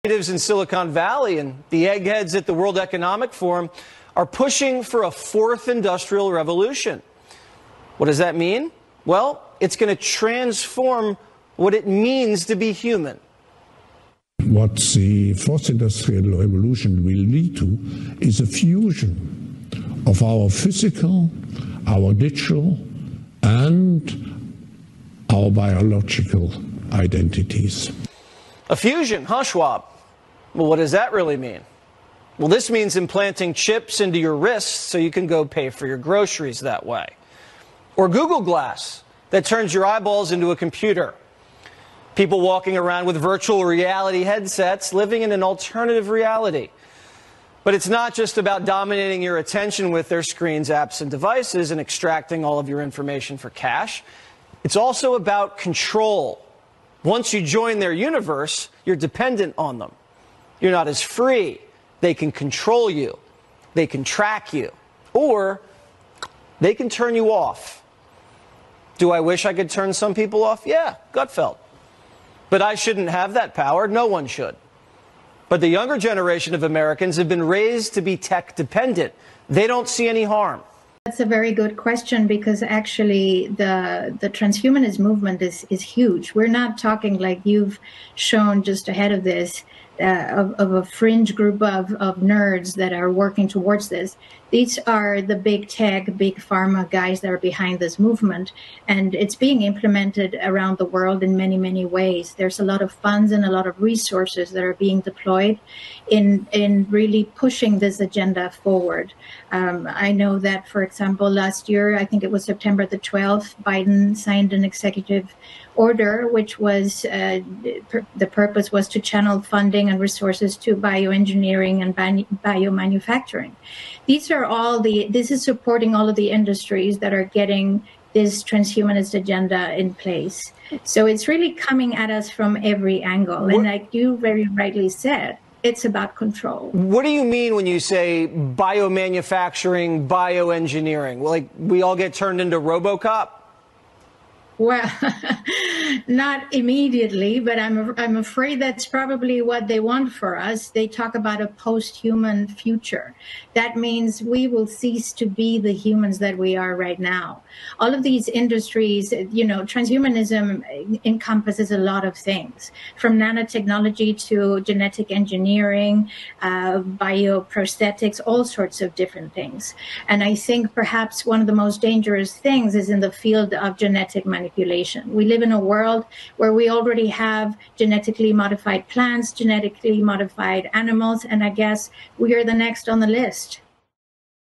Executives in Silicon Valley and the eggheads at the World Economic Forum are pushing for a fourth industrial revolution. What does that mean? Well, it's going to transform what it means to be human. What the fourth industrial revolution will lead to is a fusion of our physical, our digital, and our biological identities. A fusion, huh, Schwab? Well, what does that really mean? Well, this means implanting chips into your wrists so you can go pay for your groceries that way. Or Google Glass, that turns your eyeballs into a computer. People walking around with virtual reality headsets, living in an alternative reality. But it's not just about dominating your attention with their screens, apps, and devices and extracting all of your information for cash. It's also about control. Once you join their universe, you're dependent on them. You're not as free. They can control you. They can track you. Or they can turn you off. Do I wish I could turn some people off? Yeah, gut felt. But I shouldn't have that power. No one should. But the younger generation of Americans have been raised to be tech dependent. They don't see any harm. That's a very good question, because actually the transhumanist movement is huge. We're not talking, like you've shown just ahead of this, of a fringe group of nerds that are working towards this. These are the big tech, big pharma guys that are behind this movement, and it's being implemented around the world in many, many ways. There's a lot of funds and a lot of resources that are being deployed in really pushing this agenda forward. I know that, for example, last year, I think it was September the 12th, Biden signed an executive order, which was the purpose was to channel funding and resources to bioengineering and biomanufacturing. This is supporting all of the industries that are getting this transhumanist agenda in place. So it's really coming at us from every angle. And like you very rightly said, it's about control. What do you mean when you say biomanufacturing, bioengineering? Like we all get turned into RoboCop? Well, not immediately, but I'm afraid that's probably what they want for us. They talk about a post-human future. That means we will cease to be the humans that we are right now. All of these industries, you know, transhumanism encompasses a lot of things, from nanotechnology to genetic engineering, bioprosthetics, all sorts of different things. And I think perhaps one of the most dangerous things is in the field of genetic manipulation. We live in a world where we already have genetically modified plants, genetically modified animals, and I guess we are the next on the list.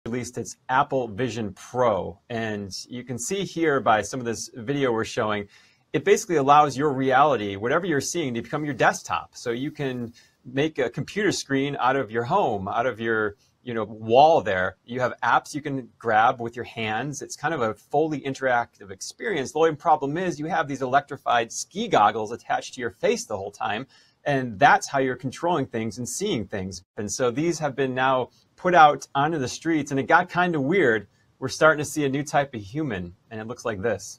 Released its Apple Vision Pro, and you can see here by some of this video we're showing, it basically allows your reality, whatever you're seeing, to become your desktop. So you can make a computer screen out of your home, out of your wall there. You have apps you can grab with your hands. It's kind of a fully interactive experience. The only problem is you have these electrified ski goggles attached to your face the whole time, and that's how you're controlling things and seeing things. And so these have been now put out onto the streets, and it got kind of weird. We're starting to see a new type of human, and it looks like this.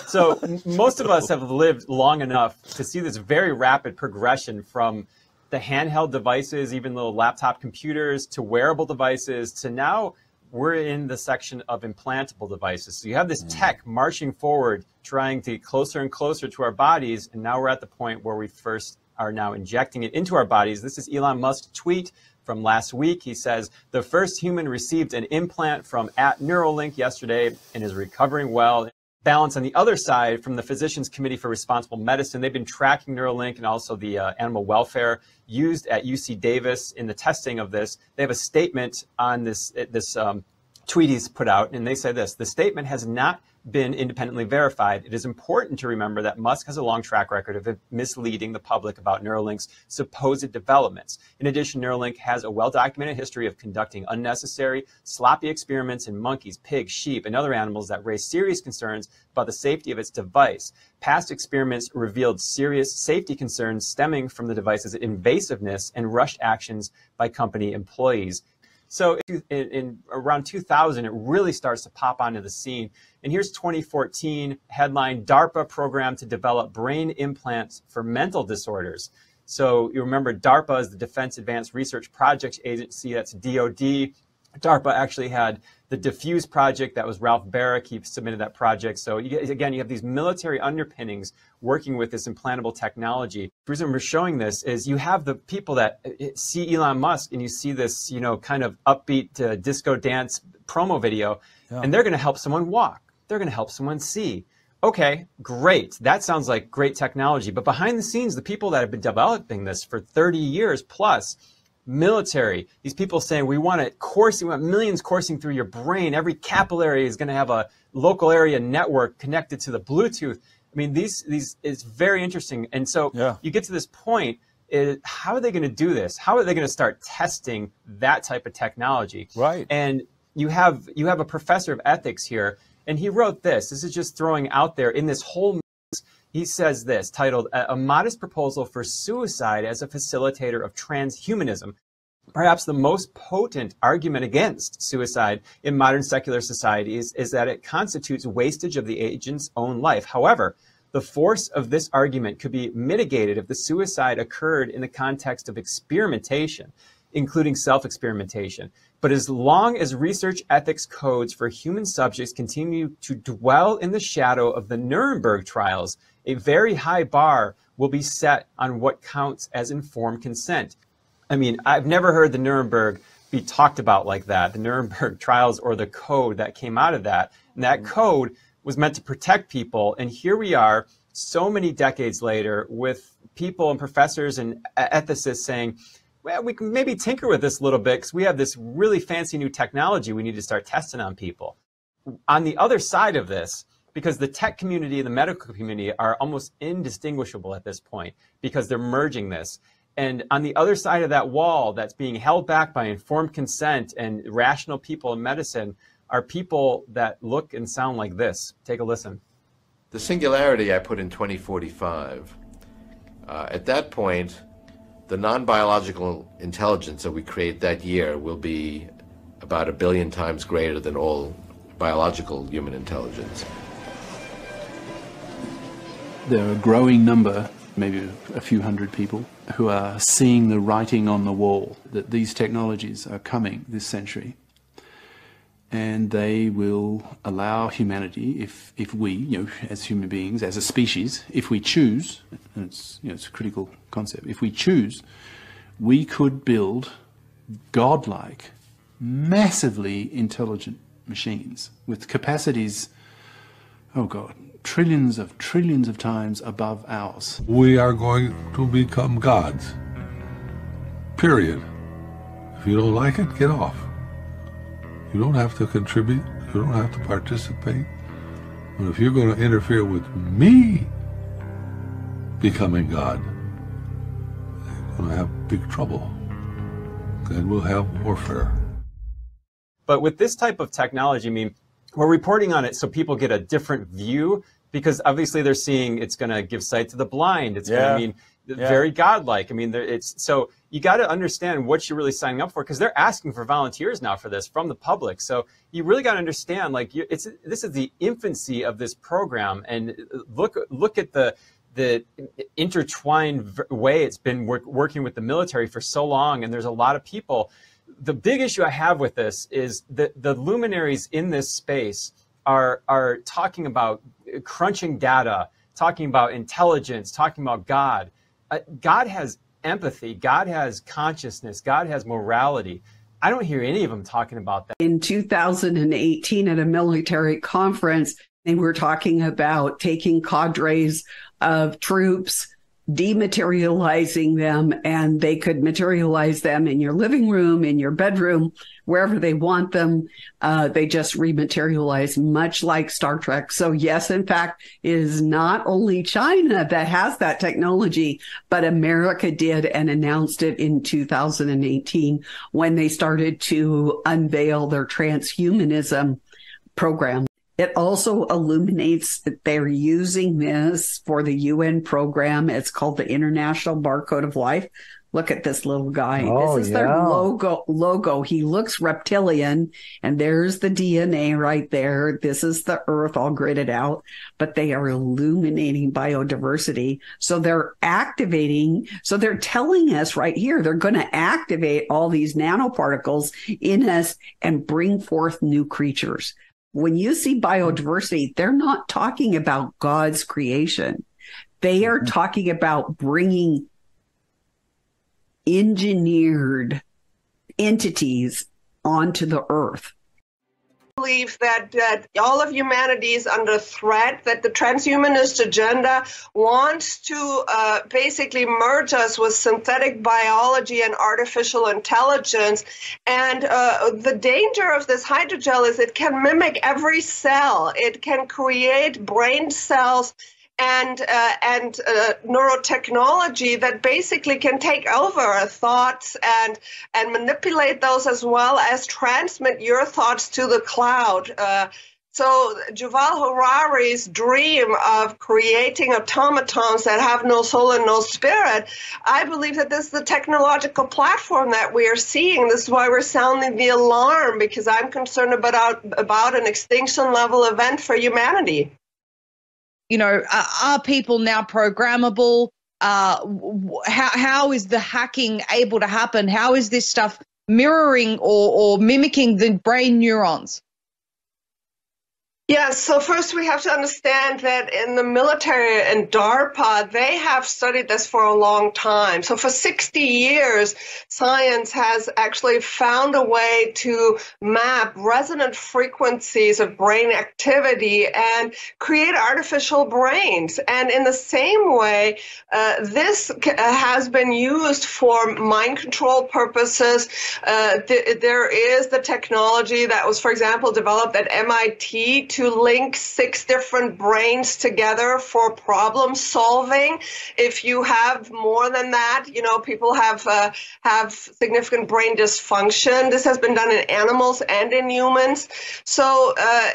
So most of us have lived long enough to see this very rapid progression from the handheld devices, even little laptop computers, to wearable devices, to now we're in the section of implantable devices. So you have this tech marching forward, trying to get closer and closer to our bodies, and now we're at the point where we first are now injecting it into our bodies. This is Elon Musk's tweet from last week. He says, the first human received an implant from @Neuralink yesterday and is recovering well. Balance on the other side from the Physicians Committee for Responsible Medicine. They've been tracking Neuralink and also the animal welfare used at UC Davis in the testing of this. They have a statement on this tweet he's put out, and they say this: the statement has not been independently verified. It is important to remember that Musk has a long track record of misleading the public about Neuralink's supposed developments. In addition, Neuralink has a well-documented history of conducting unnecessary, sloppy experiments in monkeys, pigs, sheep, and other animals that raise serious concerns about the safety of its device. Past experiments revealed serious safety concerns stemming from the device's invasiveness and rushed actions by company employees. So in around 2000, it really starts to pop onto the scene. And here's 2014 headline: DARPA program to develop brain implants for mental disorders. So you remember DARPA is the Defense Advanced Research Projects Agency, that's DOD. DARPA actually had the Diffuse project. That was Ralph Barrick. He submitted that project. So again, you have these military underpinnings working with this implantable technology. The reason we're showing this is you have the people that see Elon Musk and you see this, kind of upbeat disco dance promo video, and they're going to help someone walk. They're going to help someone see. Okay, great. That sounds like great technology. But behind the scenes, the people that have been developing this for 30 years plus, military, these people saying we want millions coursing through your brain. Every capillary is going to have a local area network connected to the Bluetooth. I mean, these is very interesting. And so you get to this point, how are they going to do this? How are they going to start testing that type of technology? Right. And you have a professor of ethics here, and he wrote this. This is just throwing out there in this whole mix. He says this, titled "A Modest Proposal for Suicide as a Facilitator of Transhumanism." Perhaps the most potent argument against suicide in modern secular societies is that it constitutes wastage of the agent's own life. However, the force of this argument could be mitigated if the suicide occurred in the context of experimentation, including self-experimentation. But as long as research ethics codes for human subjects continue to dwell in the shadow of the Nuremberg trials, a very high bar will be set on what counts as informed consent. I mean, I've never heard the Nuremberg be talked about like that, the Nuremberg trials or the code that came out of that. And that code was meant to protect people. And here we are so many decades later with people and professors and ethicists saying, well, we can maybe tinker with this a little bit because we have this really fancy new technology we need to start testing on people. On the other side of this, because the tech community and the medical community are almost indistinguishable at this point because they're merging this. And on the other side of that wall that's being held back by informed consent and rational people in medicine are people that look and sound like this. Take a listen. The singularity I put in 2045, at that point, the non-biological intelligence that we create that year will be about 1 billion times greater than all biological human intelligence. There are a growing number, maybe a few hundred people, who are seeing the writing on the wall that these technologies are coming this century. And they will allow humanity, if we, as human beings, as a species, if we choose, and it's a critical concept, if we choose, we could build godlike, massively intelligent machines with capacities, oh God, trillions of times above ours. We are going to become gods. Period. If you don't like it, get off. You don't have to contribute. You don't have to participate. But if you're going to interfere with me becoming God, you're going to have big trouble. And we'll have warfare. But with this type of technology, I mean, we're reporting on it so people get a different view, because obviously they're seeing it's going to give sight to the blind. It's going to mean very godlike. I mean, so you got to understand what you're really signing up for, because they're asking for volunteers now for this from the public. So you really got to understand, like, this is the infancy of this program, and look at the intertwined way it's been working with the military for so long, and there's a lot of people. The big issue I have with this is that the luminaries in this space are talking about crunching data, talking about intelligence, talking about God. God has empathy. God has consciousness. God has morality. I don't hear any of them talking about that. In 2018 at a military conference, they were talking about taking cadres of troops dematerializing them, and they could materialize them in your living room, in your bedroom, wherever they want them. They just rematerialize, much like Star Trek. So yes, in fact, it is not only China that has that technology, but America did and announced it in 2018 when they started to unveil their transhumanism program. It also illuminates that they're using this for the UN program. It's called the International Barcode of Life. Look at this little guy. Oh, this is their logo. He looks reptilian, and there's the DNA right there. This is the Earth all gridded out, but they are illuminating biodiversity. So they're activating. So they're telling us right here, they're going to activate all these nanoparticles in us and bring forth new creatures. When you see biodiversity, they're not talking about God's creation. They are talking about bringing engineered entities onto the earth. I believe that all of humanity is under threat, that the transhumanist agenda wants to basically merge us with synthetic biology and artificial intelligence. And the danger of this hydrogel is it can mimic every cell. It can create brain cells and neurotechnology that basically can take over thoughts and manipulate those, as well as transmit your thoughts to the cloud. So Yuval Harari's dream of creating automatons that have no soul and no spirit, I believe that this is the technological platform that we are seeing. This is why we're sounding the alarm, because I'm concerned about an extinction level event for humanity. You know, are people now programmable? How is the hacking able to happen? How is this stuff mirroring or mimicking the brain neurons? Yes, so first we have to understand that in the military and DARPA, they have studied this for a long time. So for 60 years, science has actually found a way to map resonant frequencies of brain activity and create artificial brains. And in the same way, this has been used for mind control purposes. There is the technology that was, for example, developed at MIT to link 6 different brains together for problem solving. If you have more than that, you know, people have significant brain dysfunction. This has been done in animals and in humans. So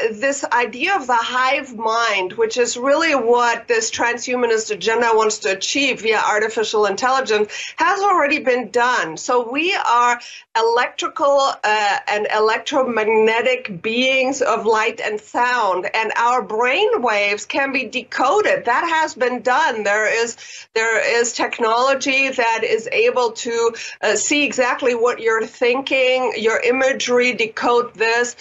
this idea of the hive mind, which is really what this transhumanist agenda wants to achieve via artificial intelligence, has already been done. So we are electrical and electromagnetic beings of light and sound, and our brain waves can be decoded. That has been done. There is technology that is able to see exactly what you're thinking, your imagery, decode this.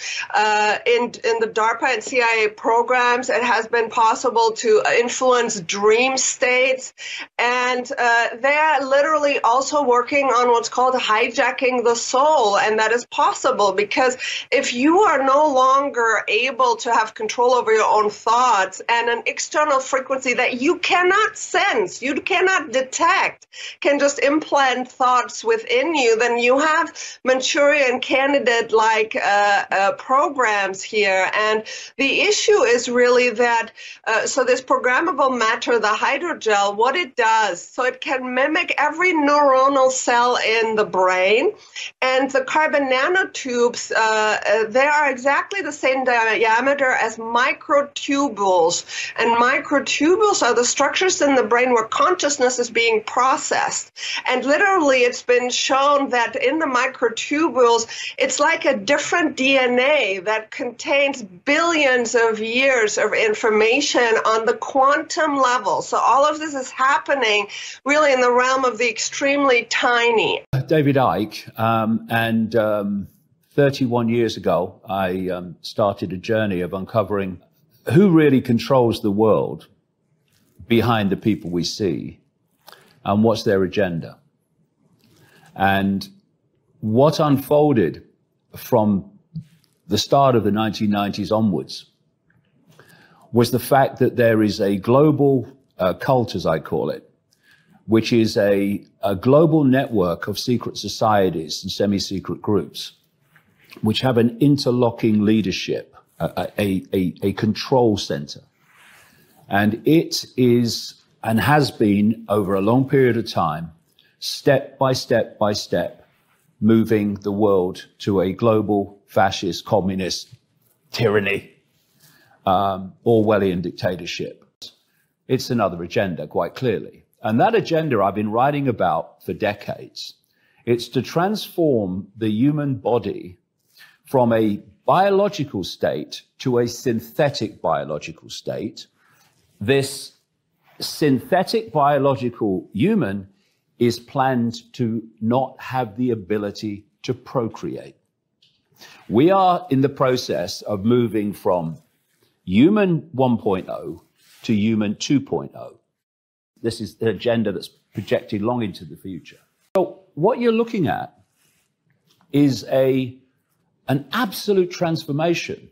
In the DARPA and CIA programs, it has been possible to influence dream states, and they're literally also working on what's called hijacking the soul, and that is possible because if you are no longer able to have control over your own thoughts, and an external frequency that you cannot sense, you cannot detect, can just implant thoughts within you, then you have Manchurian candidate-like programs here. And the issue is really that, so this programmable matter, the hydrogel, what it does, so it can mimic every neuronal cell in the brain. And the carbon nanotubes, they are exactly the same diameter as microtubules. And microtubules are the structures in the brain where consciousness is being processed. And literally, it's been shown that in the microtubules, it's like a different DNA that contains billions of years of information on the quantum level. So all of this is happening really in the realm of the extremely tiny. David Icke, and 31 years ago, I started a journey of uncovering who really controls the world behind the people we see and what's their agenda. And what unfolded from the start of the 1990s onwards was the fact that there is a global cult, as I call it, which is a global network of secret societies and semi-secret groups, which have an interlocking leadership, a control center. And it is, and has been over a long period of time, step by step by step, moving the world to a global fascist communist tyranny, Orwellian dictatorship. It's another agenda, quite clearly. And that agenda I've been writing about for decades. It's to transform the human body from a biological state to a synthetic biological state. This synthetic biological human is planned to not have the ability to procreate. We are in the process of moving from human 1.0 to human 2.0. This is an agenda that's projected long into the future. So what you're looking at is an absolute transformation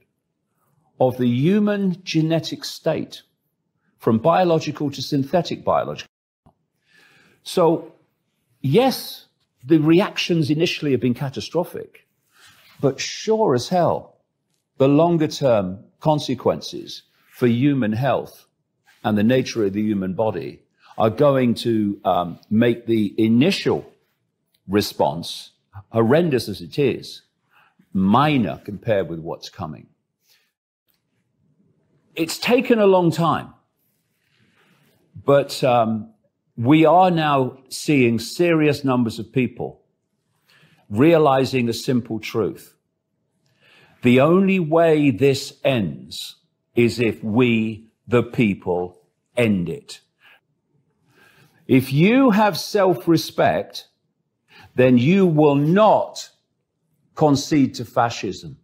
of the human genetic state from biological to synthetic biological. So yes, the reactions initially have been catastrophic, but sure as hell, the longer term consequences for human health and the nature of the human body are going to make the initial response, horrendous as it is, minor compared with what's coming. It's taken a long time, but we are now seeing serious numbers of people realizing a simple truth. The only way this ends is if we, the people, end it. If you have self-respect, then you will not concede to fascism.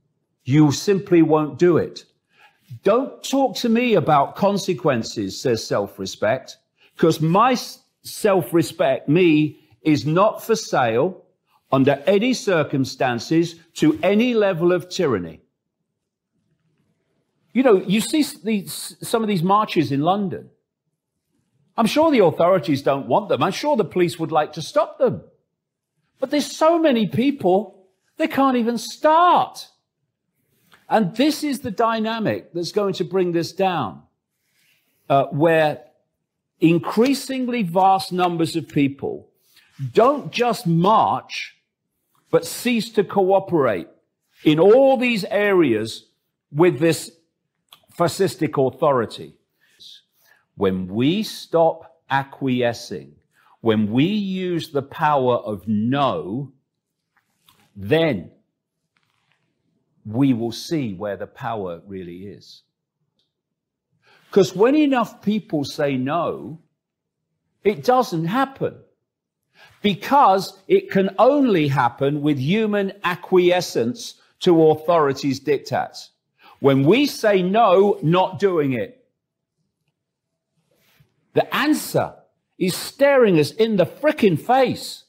You simply won't do it. Don't talk to me about consequences, says self-respect, because my self-respect, me, is not for sale under any circumstances to any level of tyranny. You know, you see some of these marches in London. I'm sure the authorities don't want them. I'm sure the police would like to stop them. But there's so many people, they can't even start. And this is the dynamic that's going to bring this down, where increasingly vast numbers of people don't just march, but cease to cooperate in all these areas with this fascistic authority. When we stop acquiescing, when we use the power of no, then we will see where the power really is. Because when enough people say no, it doesn't happen. Because it can only happen with human acquiescence to authorities' diktats. When we say no, not doing it. The answer is staring us in the frickin' face.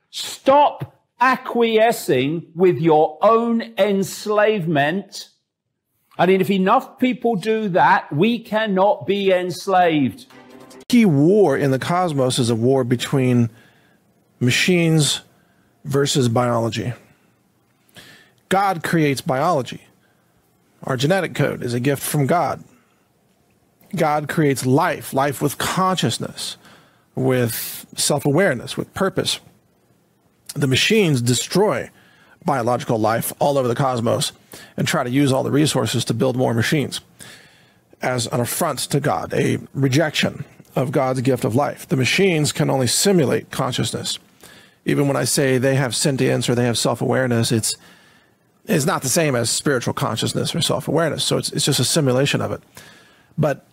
Stop acquiescing with your own enslavement. And if enough people do that, we cannot be enslaved. Key war in the cosmos is a war between machines versus biology. God creates biology. Our genetic code is a gift from God. God creates life, life with consciousness, with self-awareness, with purpose. The machines destroy biological life all over the cosmos and try to use all the resources to build more machines as an affront to God, a rejection of God's gift of life. The machines can only simulate consciousness. Even when I say they have sentience or they have self-awareness, it's not the same as spiritual consciousness or self-awareness. So it's just a simulation of it. But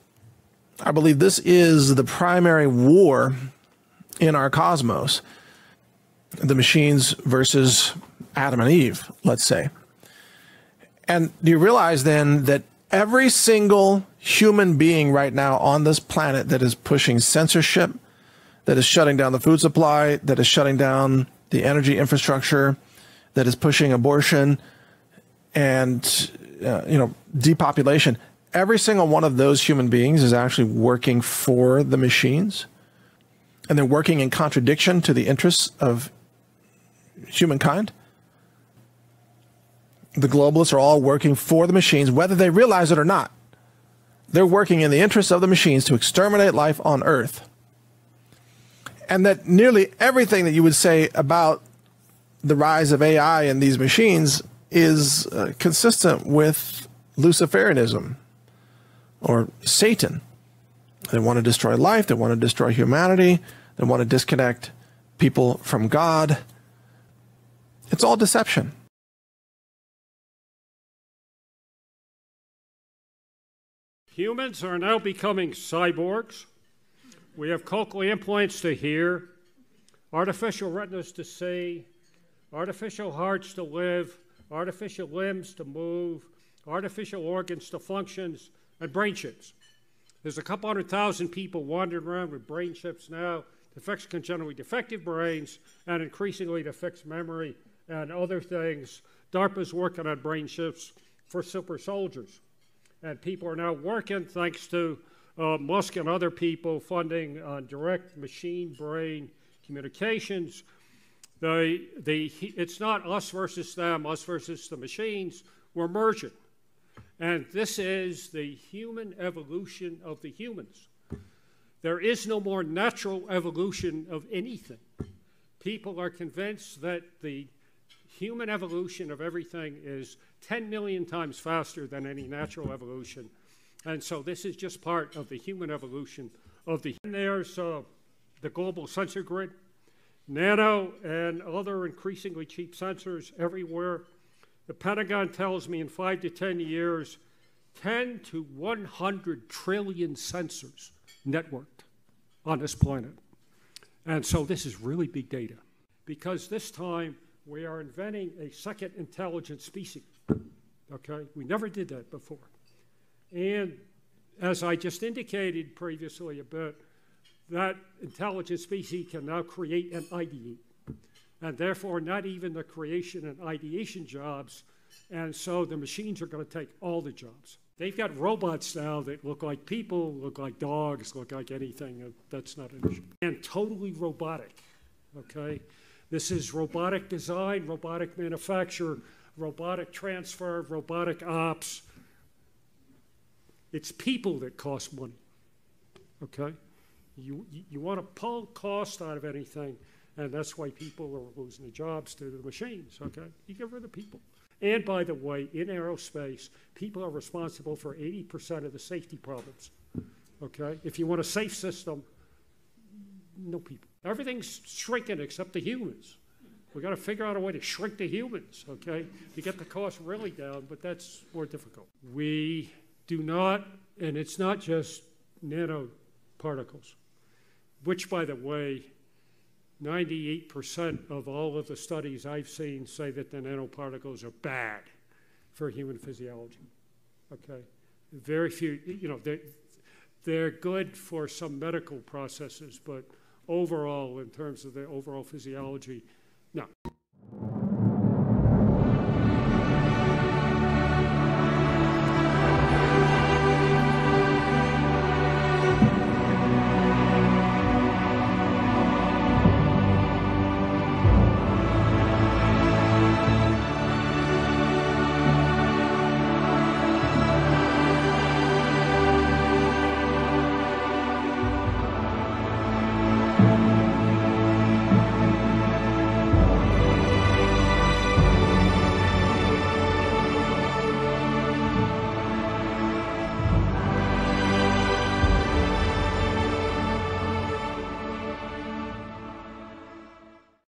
I believe this is the primary war in our cosmos. The machines versus Adam and Eve, let's say. And do you realize then that every single human being right now on this planet that is pushing censorship, that is shutting down the food supply, that is shutting down the energy infrastructure, that is pushing abortion and depopulation, every single one of those human beings is actually working for the machines. and they're working in contradiction to the interests of humankind. The globalists are all working for the machines, whether they realize it or not. They're working in the interests of the machines to exterminate life on Earth. And that nearly everything that you would say about the rise of AI and these machines is consistent with Luciferianism or Satan. They want to destroy life. They want to destroy humanity. They want to disconnect people from God. It's all deception. Humans are now becoming cyborgs. We have cochlear implants to hear, artificial retinas to see, artificial hearts to live, artificial limbs to move, artificial organs to function, and brain chips. There's a couple 100,000 people wandering around with brain chips now to fix congenitally defective brains and increasingly to fix memory and other things. DARPA's working on brain chips for super soldiers. And people are now working, thanks to Musk and other people, funding on direct machine-brain communications. It's not us versus them, us versus the machines. We're merging. And this is the human evolution of the humans. There is no more natural evolution of anything. People are convinced that the human evolution of everything is 10 million times faster than any natural evolution. And so this is just part of the human evolution of the. And there's the global sensor grid, nano and other increasingly cheap sensors everywhere. The Pentagon tells me in 5 to 10 years, 10 to 100 trillion sensors networked on this planet. And so this is really big data, because this time we are inventing a second intelligent species, okay? We never did that before. And as I just indicated previously a bit, that intelligent species can now create and ideate, and therefore not even the creation and ideation jobs, and so the machines are going to take all the jobs. They've got robots now that look like people, look like dogs, look like anything. That's not an issue. And totally robotic, okay? This is robotic design, robotic manufacture, robotic transfer, robotic ops. It's people that cost money, okay? You want to pull cost out of anything, and that's why people are losing their jobs to the machines, okay? You get rid of people. And by the way, in aerospace, people are responsible for 80% of the safety problems, okay? If you want a safe system, no people. Everything's shrinking except the humans. We've got to figure out a way to shrink the humans, okay, to get the cost really down, but that's more difficult. We do not, and it's not just nanoparticles, which, by the way, 98% of all of the studies I've seen say that the nanoparticles are bad for human physiology, okay? Very few, you know, they're good for some medical processes, but overall, in terms of the overall physiology, no.